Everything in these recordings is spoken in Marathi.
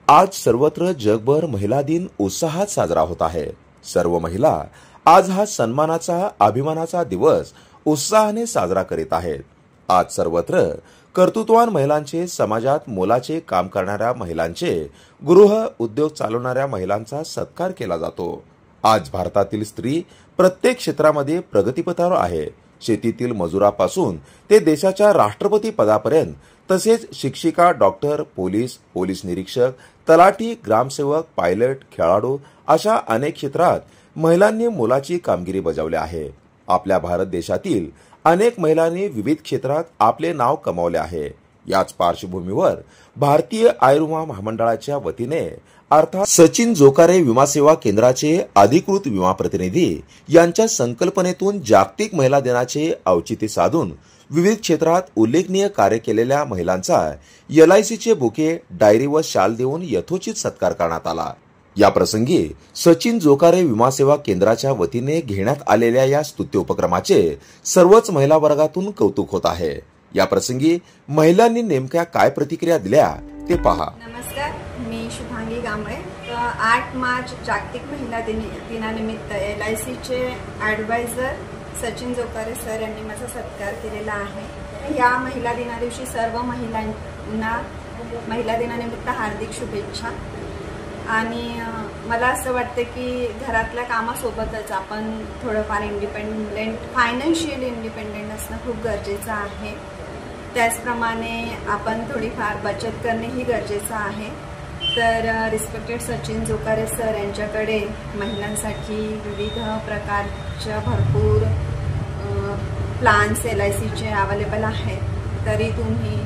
आज सर्वत्र जगभर महिला दिन उत्साहात साजरा होत आहे। सर्व महिला आज हा सन्मानाचा अभिमानाचा दिवस उत्साहाने साजरा करीत आहेत। आज सर्वत्र कर्तृत्ववान महिलांचे, समाजात मोलाचे काम करणाऱ्या महिलांचे, गृह उद्योग चालवणाऱ्या महिलांचा सत्कार केला जातो। आज भारतातील स्त्री प्रत्येक क्षेत्रामध्ये प्रगतीपथावर आहे। शेतीतील मजुरापासून ते देशाच्या राष्ट्रपती पदापर्यंत, तसेच शिक्षिका, डॉक्टर, पोलीस निरीक्षक, तलाठी, ग्रामसेवक, पायलट, खेळाडू अशा अनेक क्षेत्रात महिलांनी मोलाची कामगिरी बजावली आहे। आपल्या भारत देशातील अनेक महिलांनी विविध क्षेत्रात आपले नाव कमावले आहे। याच पार्श्वभूमीवर भारतीय आयुर्विमा महामंडळाच्या वतीने अर्थात सचिन जोकारे विमा सेवा केंद्राचे अधिकृत विमा प्रतिनिधी यांच्या संकल्पनेतून जागतिक महिला दिनाचे औचित्य साधून विविध क्षेत्रात उल्लेखनीय कार्य केलेल्या महिलांचा LICचे बुके, डायरी व शाल देऊन यथोचित सत्कार करण्यात आला। या प्रसंगी सचिन जोकारे विमा सेवा केंद्राच्या वतीने घेण्यात आलेल्या या स्तुत्य उपक्रमाचे सर्वच महिला वर्गातून कौतुक होत आहे। या प्रसंगी महिलांनी नेमक्या काय प्रतिक्रिया दिल्या ते पहा। नमस्कार, मी शुभांगी गांबळे। 8 मार्च जागतिक महिला दिनानिमित्त LICचे ॲडवायझर सचिन जोकारे सर यांनी माझा सत्कार केलेला आहे। या महिला दिना दिवशी सर्व महिलांना महिला दिनानिमित्त हार्दिक शुभेच्छा। आणि मला असं वाटतं की घरातल्या कामासोबतच आपण थोडंफार फायनान्शियली इंडिपेंडेंट असणं खूप गरजेचं आहे। त्याचप्रमाणे आपण थोडीफार बचत करणेही गरजेचं आहे। तर रिस्पेक्टेड सचिन जोकारे सर यांच्याकडे महिलांसाठी विविध प्रकारच्या भरपूर प्लान्स LICचे अवेलेबल आहेत। तरी तुम्ही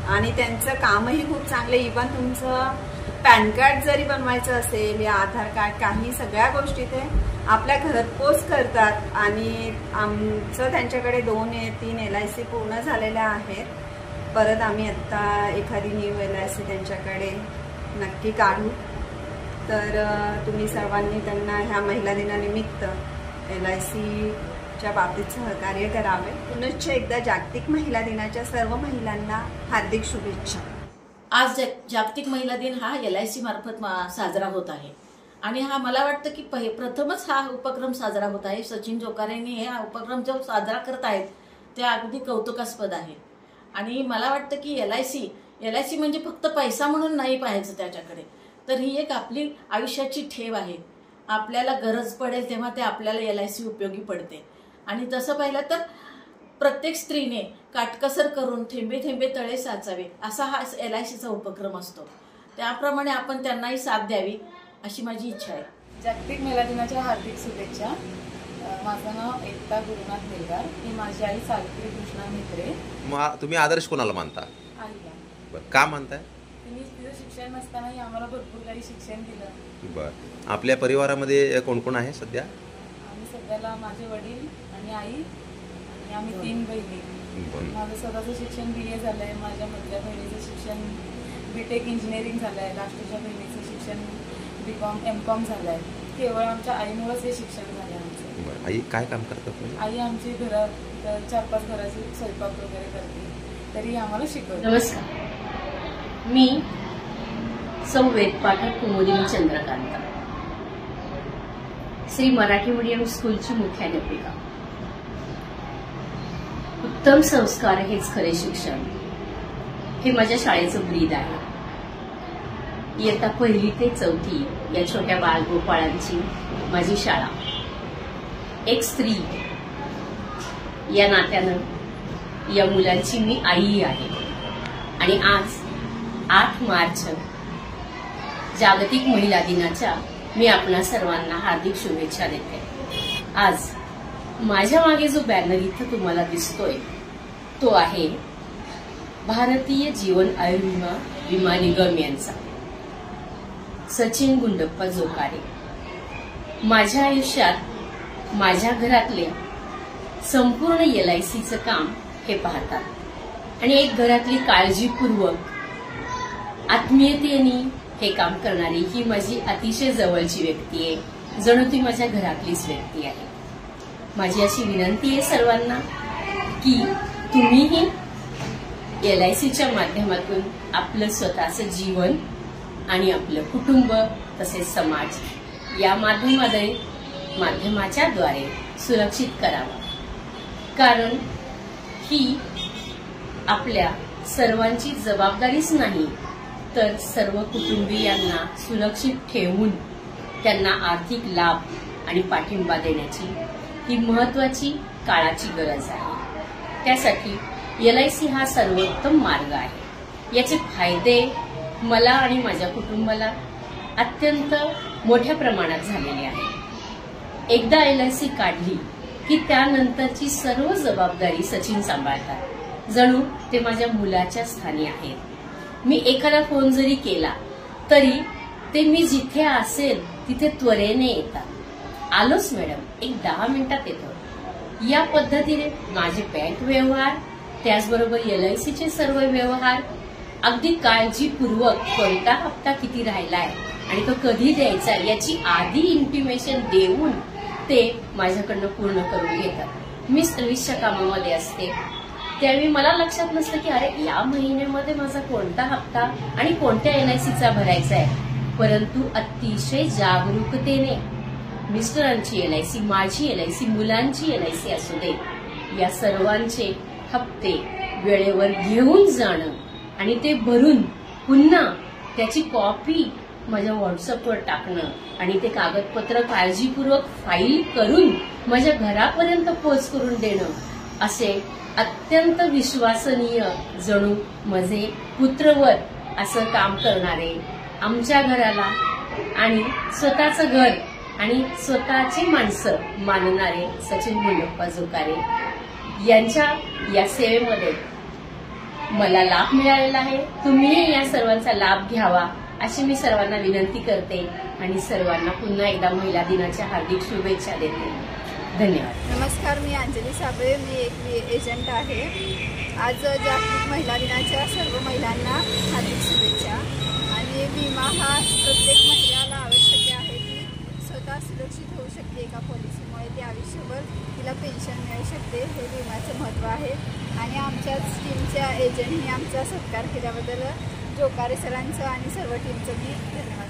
आणि त्यांचं कामही खूप चांगले, इव्हन तुमचं पॅन कार्ड जरी बनवायचं असेल या आधार कार्ड, काही सगळ्या गोष्टी ते आपल्या घरपोच करतात। आणि आमचं त्यांच्याकडे 2-3 LIC पूर्ण झालेल्या आहेत। परत आम्ही आता एखादी न्यू LIC त्यांच्याकडे नक्की काढू। तर तुम्ही सर्वांनी त्यांना ह्या महिला दिनानिमित्त LICच्या बाबतीत सहकार्य करावे। पुनश्च एकदा जागतिक महिला दिनाच्या सर्व महिलांना हार्दिक शुभेच्छा। आज जागतिक महिला दिन हा LIC मार्फत साजरा होत आहे आणि हा मला वाटतं की प्रथमच हा उपक्रम साजरा होत आहे। सचिन जोकारेंनी हा उपक्रम जो साजरा करत आहेत ते अगदी कौतुकास्पद आहे। आणि मला वाटतं की LIC म्हणजे फक्त पैसा म्हणून नाही पाहायचं त्याच्याकडे, तर ही एक आपली आयुष्याची ठेव आहे। आपल्याला गरज पडेल तेव्हा ते आपल्याला LIC उपयोगी पडते। आणि तसं पाहिलं तर प्रत्येक स्त्रीने काटकसर करून थेंबे थेंबे तळे साचावे असा हा LICचा उपक्रम असतो। त्याप्रमाणे आपण त्यांनाही साथ द्यावी अशी माझी इच्छा आहे। जागतिक महिला दिनाच्या हार्दिक शुभेच्छा। माझं नाव एकता गुरुनाथ बेलगार, ही माझी आई सावित्री कृष्णा मित्रे। तुम्ही आदर्श कोणाला मानता? आईला। का मानताय? तिने तिचं शिक्षण नसतानाही आम्हाला भरपूर काही शिक्षण दिलं। बरं, आपल्या परिवारामध्ये कोण कोण आहे सध्या? आम्ही सध्याला माझे वडील आणि आई आणि आम्ही 3 बहिणी। माझं स्वतःचं शिक्षण BA झालंय, माझ्या मधल्या बहिणीचं शिक्षण BTech इंजिनिअरिंग झालंय, लास्टच्या बहिणीचं शिक्षण BCom MCom झालंय। केवळ आमच्या आईमुळेच हे शिक्षण झालं आमचं। आई काय काम करतात? आई आमची घरात 4-5 घराची स्वयंपाक वगैरे करते, तरी आम्हाला शिकवते। नमस्कार, मी वेद पाठक कुमुदिनी चंद्रकांत, श्री मराठी मीडियम स्कूलची मुख्याध्यापिका। उत्तम संस्कार हेच खरे शिक्षण, हे माझ्या शाळेचं ब्रीद आहे। इयत्ता 1ली ते 4थी या छोट्या बालगोपाळांची माझी शाळा। एक स्त्री या नात्यानं या मुलांची मी आई आहे। आणि आज 8 मार्च जागतिक महिला दिनाच्या मी आपणा सर्वांना हार्दिक शुभेच्छा देते। आज माझ्या मागे जो बॅनर इथं तुम्हाला दिसतोय तो आहे भारतीय जीवन आयुर्विमा विमा निगम यांचा, सचिन गुंडप्पा जोकारे। माझ्या आयुष्यात माझ्या घरातले संपूर्ण LICचं काम हे पाहतात आणि एक घरातली काळजीपूर्वक आत्मीयतेने हे काम करणारी ही माझी अतिशय जवळची व्यक्ती आहे। जणू ती माझ्या घरातलीच व्यक्ती आहे। माझी अशी विनंती आहे सर्वांना की तुम्हीही LICच्या माध्यमातून आपलं स्वतःचं जीवन आणि आपलं कुटुंब तसेच समाज या माध्यमाच्या द्वारे सुरक्षित करावा, कारण ही आपल्या सर्वांची जबाबदारीच नाही तर सर्व कुटुंबीयांना सुरक्षित ठेवून त्यांना आर्थिक लाभ आणि पाठिंबा देण्याची ही महत्वाची काळाची गरज आहे। त्यासाठी LIC हा सर्वोत्तम मार्ग आहे। याचे फायदे मला आणि माझ्या कुटुंबाला अत्यंत मोठ्या प्रमाणात झालेले आहेत। एकदा LIC काढली की त्यानंतरची सर्व जबाबदारी सचिन सांभाळतात, जणू ते माझ्या मुलाच्या स्थानी आहेत। मी एखादा फोन जरी केला तरी ते मी जिथे असेल तिथे त्वरेने येतात। आलोच मॅडम, एक 10 मिनिटात येतो। या पद्धतीने माझे बँक व्यवहार त्याचबरोबर LICचे सर्व व्यवहार अगदी काळजीपूर्वक कोणता हप्ता किती राहिलाय आणि तो कधी द्यायचा याची आधी इंटिमेशन देऊन ते माझ्याकडनं पूर्ण करून घेतात। मी सर्व्हिसच्या कामामध्ये असते त्यावेळी मला लक्षात नसतं की अरे या महिन्यामध्ये माझा कोणता हप्ता आणि कोणत्या LICचा भरायचा आहे, परंतु अतिशय जागरूकतेने मिस्टरांची LIC, माझी LIC, मुलांची LIC असू दे, या सर्वांचे हप्ते वेळेवर घेऊन जाणं आणि ते भरून पुन्हा त्याची कॉपी माझ्या व्हॉट्सअपवर टाकणं आणि ते कागदपत्र काळजीपूर्वक फाईल करून माझ्या घरापर्यंत पोच करून देणं, असे अत्यंत विश्वसनीय जणू माझे पुत्रवत असं काम करणारे, आमच्या घराला आणि स्वतःचं घर आणि स्वतःची माणसं मानणारे सचिन गुंडप्पा जोकारे यांच्या या सेवेमध्ये मला लाभ मिळालेला आहे। तुम्ही या सर्वांचा लाभ घ्यावा अशी मी सर्वांना विनंती करते आणि सर्वांना पुन्हा एकदा महिला दिनाच्या हार्दिक शुभेच्छा देते। धन्यवाद। नमस्कार, मी अंजली साबळे, मी एक एजंट आहे। आज जागतिक महिला दिनाच्या सर्व महिलांना हार्दिक शुभेच्छा। आणि विमा हा प्रत्येक महिलाला आवश्यक आहे की स्वतः सुरक्षित होऊ शकते एका पॉलिसीमुळे, ती आयुष्यभर तिला पेन्शन मिळू शकते, हे विम्याचं महत्त्व आहे। आणि आमच्याच टीमच्या एजंटनी आमचा सत्कार केल्याबद्दल जोकारे सरांचं आणि सर्व टीमचं मी धन्यवाद।